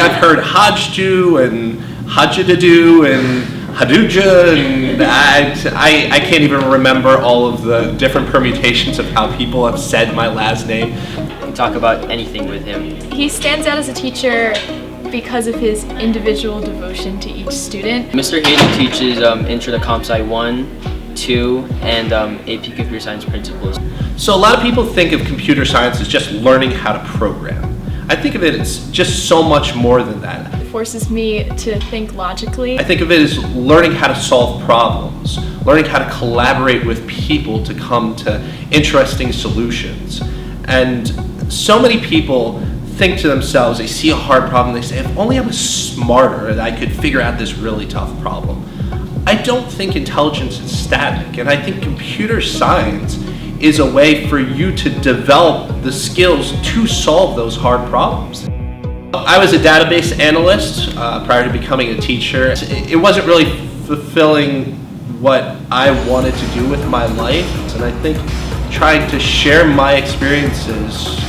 I've heard Hajdu and Hajdu and Hajdu, and I can't even remember all of the different permutations of how people have said my last name. You can talk about anything with him. He stands out as a teacher because of his individual devotion to each student. Mr. Hajdu teaches Intro to Comp Sci 1, 2, and AP Computer Science Principles. So a lot of people think of computer science as just learning how to program. I think of it as just so much more than that. It forces me to think logically. I think of it as learning how to solve problems, learning how to collaborate with people to come to interesting solutions. And so many people think to themselves, they see a hard problem, they say, if only I was smarter and I could figure out this really tough problem. I don't think intelligence is static, and I think computer science is a way for you to develop the skills to solve those hard problems. I was a database analyst prior to becoming a teacher. It wasn't really fulfilling what I wanted to do with my life, and I think trying to share my experiences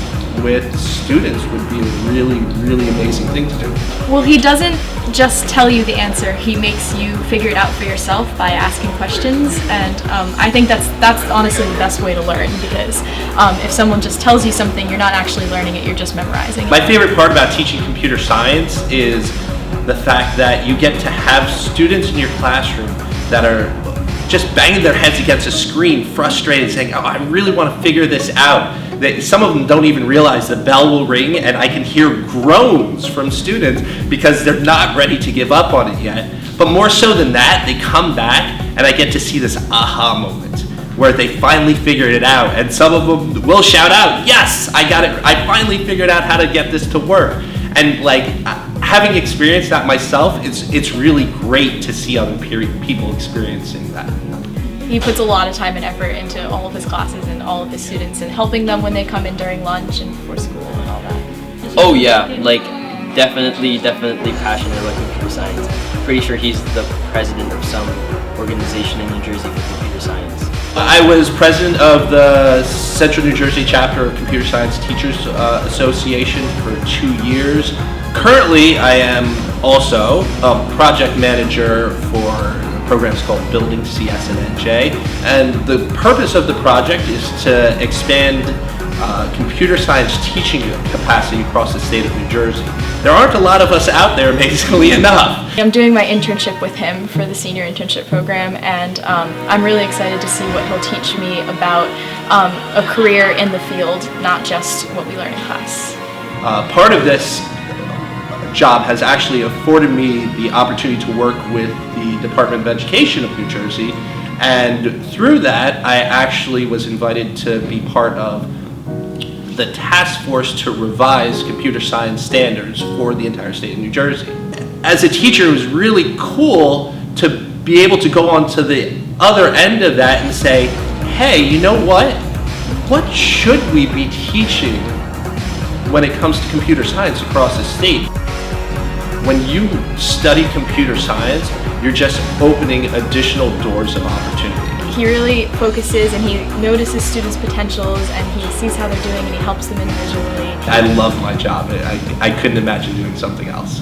with students would be a really, really amazing thing to do. Well, he doesn't just tell you the answer. He makes you figure it out for yourself by asking questions, and I think that's honestly the best way to learn, because if someone just tells you something, you're not actually learning it, you're just memorizing it. My favorite part about teaching computer science is the fact that you get to have students in your classroom that are just banging their heads against a screen, frustrated, saying, oh, I really want to figure this out. Some of them don't even realize the bell will ring, and I can hear groans from students because they're not ready to give up on it yet. But more so than that, they come back and I get to see this aha moment where they finally figured it out. And some of them will shout out, yes, I got it. I finally figured out how to get this to work. And like having experienced that myself, it's really great to see other people experiencing that. He puts a lot of time and effort into all of his classes and all of his students, and helping them when they come in during lunch and before school and all that. Oh yeah, like definitely passionate about computer science. Pretty sure he's the president of some organization in New Jersey for computer science. I was president of the Central New Jersey chapter of Computer Science Teachers Association for 2 years. Currently, I am also a project manager for programs called Building CS and NJ, and the purpose of the project is to expand computer science teaching capacity across the state of New Jersey. There aren't a lot of us out there, amazingly enough. I'm doing my internship with him for the senior internship program, and I'm really excited to see what he'll teach me about a career in the field, not just what we learn in class. Part of this job has actually afforded me the opportunity to work with the Department of Education of New Jersey, and through that I actually was invited to be part of the task force to revise computer science standards for the entire state of New Jersey. As a teacher, it was really cool to be able to go on to the other end of that and say, hey, you know what? What should we be teaching when it comes to computer science across the state? When you study computer science, you're just opening additional doors of opportunity. He really focuses and he notices students' potentials, and he sees how they're doing and he helps them individually. I love my job. I couldn't imagine doing something else.